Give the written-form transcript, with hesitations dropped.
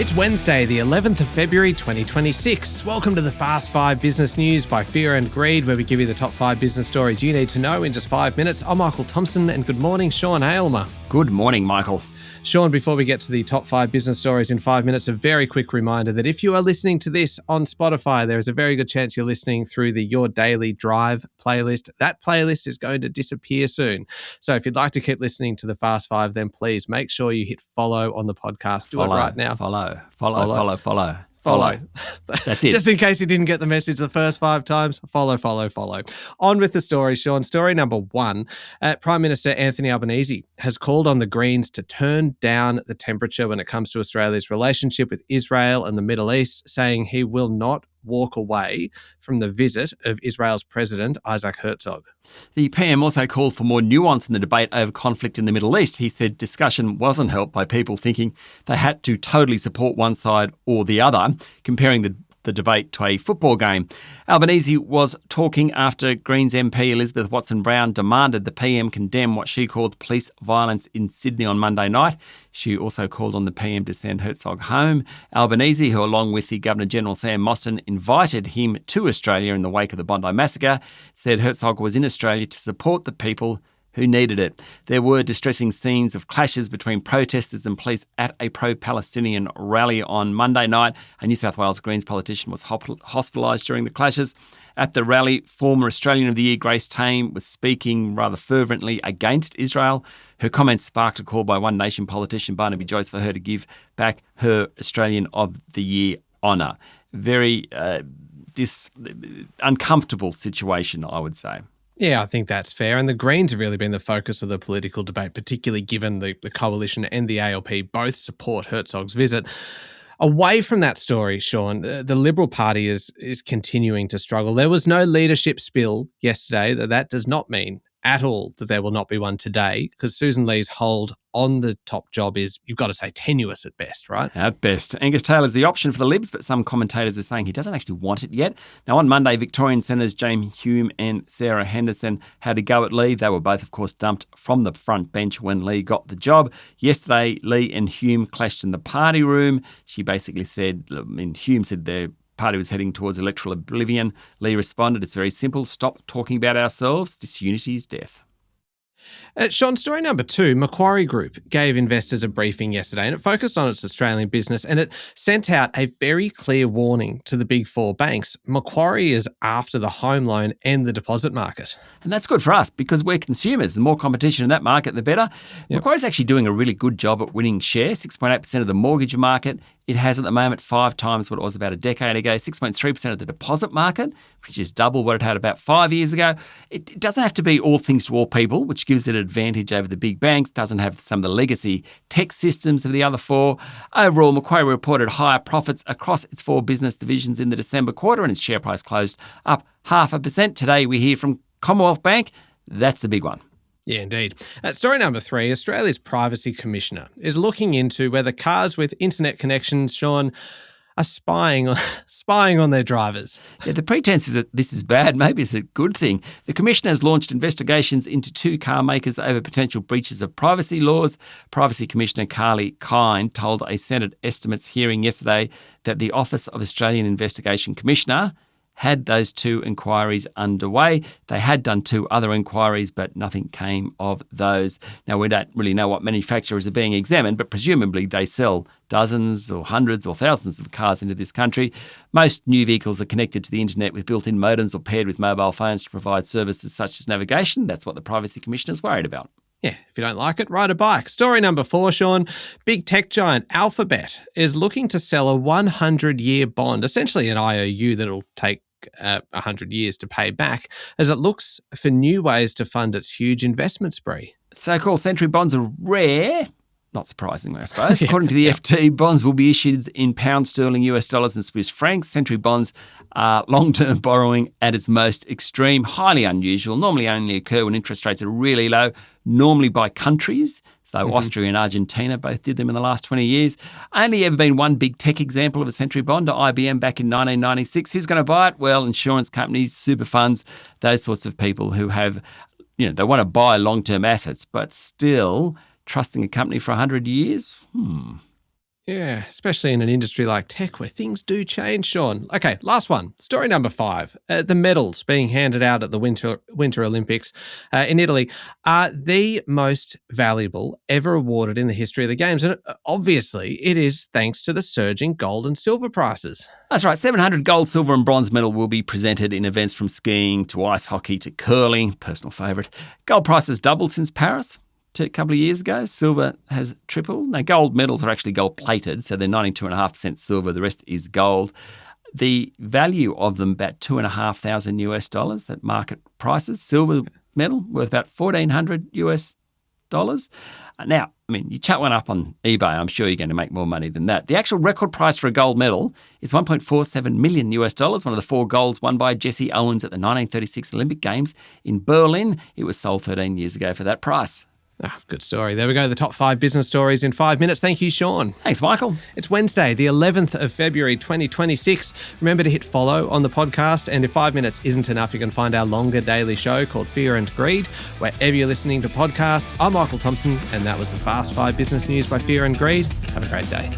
It's Wednesday, the 11th of February, 2026. Welcome to the Fast 5 Business News by Fear and Greed, where we give you the top 5 business stories you need to know in just 5 minutes. I'm Michael Thompson, and good morning, Sean Aylmer. Good morning, Michael. Sean, before we get to the top 5 business stories in 5 minutes, a very quick reminder that if you are listening to this on Spotify, there is a very good chance you're listening through the Your Daily Drive playlist. That playlist is going to disappear soon. So if you'd like to keep listening to the Fast 5, then please make sure you hit follow on the podcast. Do it right now. Follow. That's it. Just in case you didn't get the message the first 5 times, follow. On with the story, Sean. Story number 1. Prime Minister Anthony Albanese has called on the Greens to turn down the temperature when it comes to Australia's relationship with Israel and the Middle East, saying he will not walk away from the visit of Israel's President Isaac Herzog. The PM also called for more nuance in the debate over conflict in the Middle East. He said discussion wasn't helped by people thinking they had to totally support one side or the other, comparing the debate to a football game. Albanese was talking after Greens MP Elizabeth Watson-Brown demanded the PM condemn what she called police violence in Sydney on Monday night. She also called on the PM to send Herzog home. Albanese, who along with the Governor-General Sam Mostyn invited him to Australia in the wake of the Bondi massacre, said Herzog was in Australia to support the people who needed it. There were distressing scenes of clashes between protesters and police at a pro-Palestinian rally on Monday night. A New South Wales Greens politician was hospitalised during the clashes. At the rally, former Australian of the Year Grace Tame was speaking rather fervently against Israel. Her comments sparked a call by One Nation politician Barnaby Joyce for her to give back her Australian of the Year honour. Very uncomfortable situation, I would say. Yeah, I think that's fair. And the Greens have really been the focus of the political debate, particularly given the Coalition and the ALP both support Herzog's visit. Away from that story, Sean, the Liberal Party is continuing to struggle. There was no leadership spill yesterday. That does not mean at all that there will not be one today, because Susan Lee's hold on the top job is, you've got to say, tenuous at best, right? At best. Angus Taylor's the option for the Libs, but some commentators are saying he doesn't actually want it yet. Now, on Monday, Victorian Senators James Hume and Sarah Henderson had a go at Lee. They were both, of course, dumped from the front bench when Lee got the job. Yesterday, Lee and Hume clashed in the party room. She basically said, Hume said their party was heading towards electoral oblivion. Lee responded, it's very simple. Stop talking about ourselves. Disunity is death. Sean, story number 2, Macquarie Group gave investors a briefing yesterday, and it focused on its Australian business, and it sent out a very clear warning to the big 4 banks. Macquarie is after the home loan and the deposit market. And that's good for us because we're consumers. The more competition in that market, the better. Yep. Macquarie's actually doing a really good job at winning share, 6.8% of the mortgage market. It has at the moment 5 times what it was about a decade ago, 6.3% of the deposit market, which is double what it had about 5 years ago. It doesn't have to be all things to all people, which gives it an advantage over the big banks. Doesn't have some of the legacy tech systems of the other 4. Overall, Macquarie reported higher profits across its 4 business divisions in the December quarter, and its share price closed up 0.5%. Today we hear from Commonwealth Bank. That's the big one. Yeah, indeed. Story number 3, Australia's Privacy Commissioner is looking into whether cars with internet connections, Sean, are spying on their drivers. Yeah, the pretense is that this is bad. Maybe it's a good thing. The Commissioner has launched investigations into 2 car makers over potential breaches of privacy laws. Privacy Commissioner Carly Kine told a Senate estimates hearing yesterday that the Office of Australian Investigation Commissioner had those 2 inquiries underway. They had done 2 other inquiries, but nothing came of those. Now, we don't really know what manufacturers are being examined, but presumably they sell dozens or hundreds or thousands of cars into this country. Most new vehicles are connected to the internet with built-in modems or paired with mobile phones to provide services such as navigation. That's what the Privacy Commissioner is worried about. Yeah, if you don't like it, ride a bike. Story number 4, Sean. Big tech giant Alphabet is looking to sell a 100-year bond, essentially an IOU that'll take 100 years to pay back, as it looks for new ways to fund its huge investment spree. So-called century bonds are rare. Not surprisingly, I suppose. According to the FT, bonds will be issued in pound sterling, US dollars and Swiss francs. Century bonds are long-term borrowing at its most extreme, highly unusual, normally only occur when interest rates are really low, normally by countries. So Austria and Argentina both did them in the last 20 years. Only ever been one big tech example of a century bond, IBM back in 1996. Who's going to buy it? Well, insurance companies, super funds, those sorts of people who have, they want to buy long-term assets, but still trusting a company for 100 years? Yeah, especially in an industry like tech where things do change, Sean. Okay, last one. Story number 5. The medals being handed out at the Winter Olympics in Italy are the most valuable ever awarded in the history of the Games. And obviously, it is thanks to the surging gold and silver prices. That's right. 700 gold, silver and bronze medal will be presented in events from skiing to ice hockey to curling, personal favourite. Gold prices doubled since Paris. A couple of years ago, silver has tripled. Now, gold medals are actually gold-plated, so they're 92.5% silver. The rest is gold. The value of them about $2,500 US at market prices. Silver medal worth about $1,400 US. Now, I mean, you chuck one up on eBay, I'm sure you're going to make more money than that. The actual record price for a gold medal is $1.47 million US, one of the 4 golds won by Jesse Owens at the 1936 Olympic Games in Berlin. It was sold 13 years ago for that price. Good story. There we go. The top 5 business stories in 5 minutes. Thank you, Sean. Thanks, Michael. It's Wednesday, the 11th of February, 2026. Remember to hit follow on the podcast. And if 5 minutes isn't enough, you can find our longer daily show called Fear and Greed, wherever you're listening to podcasts. I'm Michael Thompson, and that was the Fast 5 Business News by Fear and Greed. Have a great day.